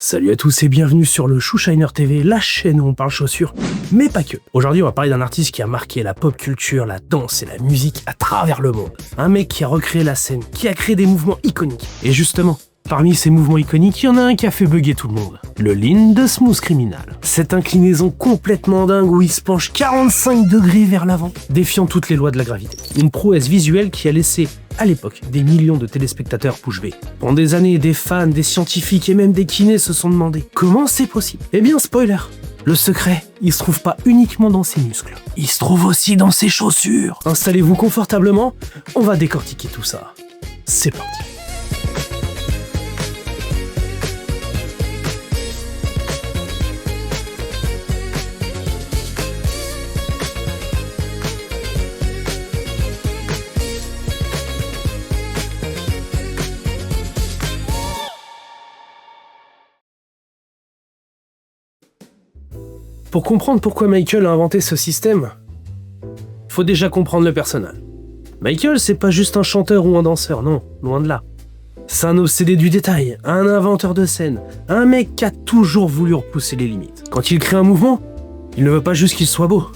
Salut à tous et bienvenue sur le Shoeshiner TV, la chaîne où on parle chaussures, mais pas que. Aujourd'hui, on va parler d'un artiste qui a marqué la pop culture, la danse et la musique à travers le monde. Un mec qui a recréé la scène, qui a créé des mouvements iconiques. Et justement, parmi ces mouvements iconiques, il y en a un qui a fait bugger tout le monde. Le lean de Smooth Criminal. Cette inclinaison complètement dingue où il se penche 45 degrés vers l'avant, défiant toutes les lois de la gravité. Une prouesse visuelle qui a laissé à l'époque, des millions de téléspectateurs bouche bée. Pendant des années, des fans, des scientifiques et même des kinés se sont demandé comment c'est possible. Eh bien, spoiler, le secret, il se trouve pas uniquement dans ses muscles, il se trouve aussi dans ses chaussures. Installez-vous confortablement, on va décortiquer tout ça. C'est parti. Pour comprendre pourquoi Michael a inventé ce système, faut déjà comprendre le personnage. Michael, c'est pas juste un chanteur ou un danseur, non, loin de là. C'est un obsédé du détail, un inventeur de scène, un mec qui a toujours voulu repousser les limites. Quand il crée un mouvement, il ne veut pas juste qu'il soit beau.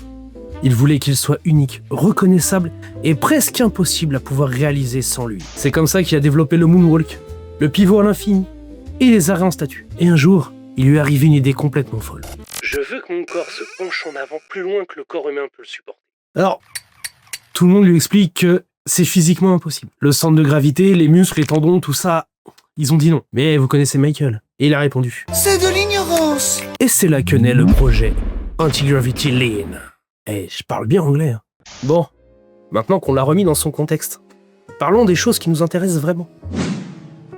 Il voulait qu'il soit unique, reconnaissable et presque impossible à pouvoir réaliser sans lui. C'est comme ça qu'il a développé le moonwalk, le pivot à l'infini et les arrêts en statue. Et un jour, il lui est arrivé une idée complètement folle. Je veux que mon corps se penche en avant plus loin que le corps humain peut le supporter. Alors, tout le monde lui explique que c'est physiquement impossible. Le centre de gravité, les muscles, les tendons, tout ça, ils ont dit non. Mais vous connaissez Michael, et il a répondu. C'est de l'ignorance. Et c'est là que naît le projet Anti-Gravity Lean. Eh, je parle bien anglais. Hein. Bon, maintenant qu'on l'a remis dans son contexte, parlons des choses qui nous intéressent vraiment.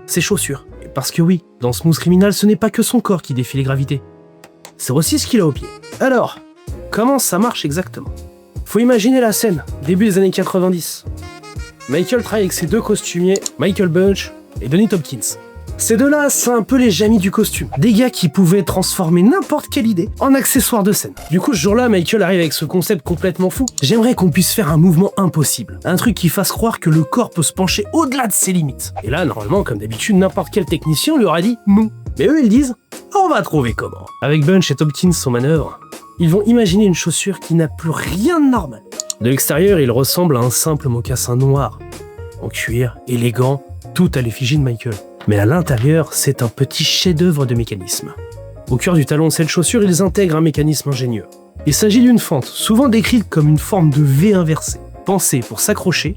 Ses chaussures. Et parce que oui, dans Smooth Criminal, ce n'est pas que son corps qui défie les gravités. C'est aussi ce qu'il a au pied. Alors, comment ça marche exactement ? Faut imaginer la scène, début des années 90. Michael travaille avec ses deux costumiers, Michael Bunch et Donnie Tompkins. Ces deux-là, c'est un peu les Jamis du costume. Des gars qui pouvaient transformer n'importe quelle idée en accessoire de scène. Du coup, ce jour-là, Michael arrive avec ce concept complètement fou. J'aimerais qu'on puisse faire un mouvement impossible. Un truc qui fasse croire que le corps peut se pencher au-delà de ses limites. Et là, normalement, comme d'habitude, n'importe quel technicien lui aura dit non. Mais eux, ils disent on va trouver comment. Avec Bunch et Tompkins aux manœuvres, ils vont imaginer une chaussure qui n'a plus rien de normal. De l'extérieur, il ressemble à un simple mocassin noir, en cuir, élégant, tout à l'effigie de Michael. Mais à l'intérieur, c'est un petit chef-d'œuvre de mécanisme. Au cœur du talon de cette chaussure, ils intègrent un mécanisme ingénieux. Il s'agit d'une fente, souvent décrite comme une forme de V inversée, pensée pour s'accrocher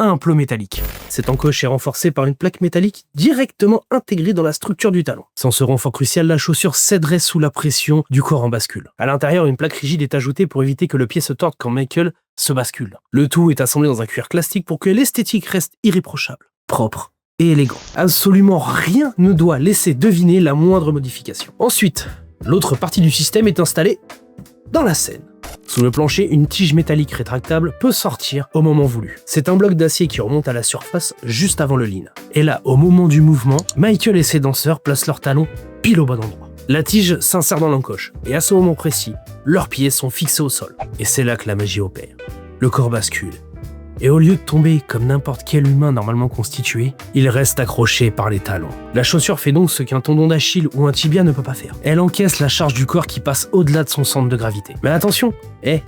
à un plot métallique. Cette encoche est renforcée par une plaque métallique directement intégrée dans la structure du talon. Sans ce renfort crucial, la chaussure céderait sous la pression du corps en bascule. À l'intérieur, une plaque rigide est ajoutée pour éviter que le pied se torde quand Michael se bascule. Le tout est assemblé dans un cuir plastique pour que l'esthétique reste irréprochable, propre et élégant. Absolument rien ne doit laisser deviner la moindre modification. Ensuite, l'autre partie du système est installée dans la scène. Sous le plancher, une tige métallique rétractable peut sortir au moment voulu. C'est un bloc d'acier qui remonte à la surface juste avant le lean. Et là, au moment du mouvement, Michael et ses danseurs placent leurs talons pile au bon endroit. La tige s'insère dans l'encoche, et à ce moment précis, leurs pieds sont fixés au sol. Et c'est là que la magie opère. Le corps bascule. Et au lieu de tomber comme n'importe quel humain normalement constitué, il reste accroché par les talons. La chaussure fait donc ce qu'un tendon d'Achille ou un tibia ne peut pas faire. Elle encaisse la charge du corps qui passe au-delà de son centre de gravité. Mais attention,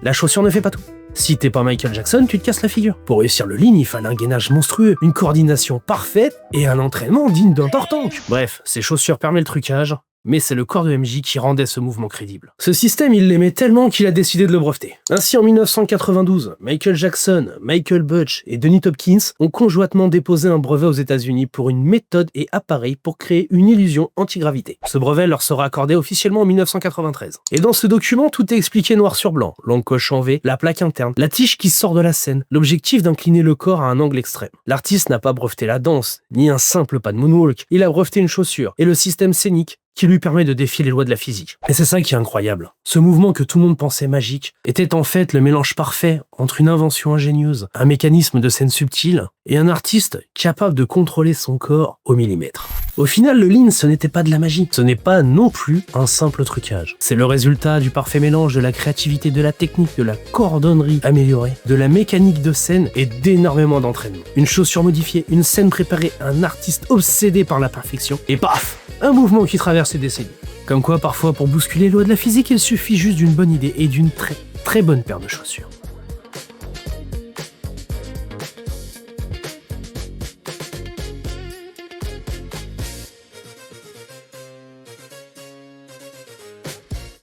la chaussure ne fait pas tout. Si t'es pas Michael Jackson, tu te casses la figure. Pour réussir le lean, il fallait un gainage monstrueux, une coordination parfaite et un entraînement digne d'un tortank. Bref, ces chaussures permettent le trucage, mais c'est le corps de MJ qui rendait ce mouvement crédible. Ce système, il l'aimait tellement qu'il a décidé de le breveter. Ainsi, en 1992, Michael Jackson, Michael Bunch et Donnie Tompkins ont conjointement déposé un brevet aux États-Unis pour une méthode et appareil pour créer une illusion anti-gravité. Ce brevet leur sera accordé officiellement en 1993. Et dans ce document, tout est expliqué noir sur blanc. L'encoche en V, la plaque interne, la tige qui sort de la scène, l'objectif d'incliner le corps à un angle extrême. L'artiste n'a pas breveté la danse, ni un simple pas de moonwalk, il a breveté une chaussure et le système scénique qui lui permet de défier les lois de la physique. Et c'est ça qui est incroyable. Ce mouvement que tout le monde pensait magique était en fait le mélange parfait entre une invention ingénieuse, un mécanisme de scène subtil et un artiste capable de contrôler son corps au millimètre. Au final, le lean, ce n'était pas de la magie. Ce n'est pas non plus un simple trucage. C'est le résultat du parfait mélange de la créativité, de la technique, de la cordonnerie améliorée, de la mécanique de scène et d'énormément d'entraînement. Une chaussure modifiée, une scène préparée, un artiste obsédé par la perfection, et paf! Un mouvement qui traverse les décennies. Comme quoi, parfois, pour bousculer les lois de la physique, il suffit juste d'une bonne idée et d'une très bonne paire de chaussures.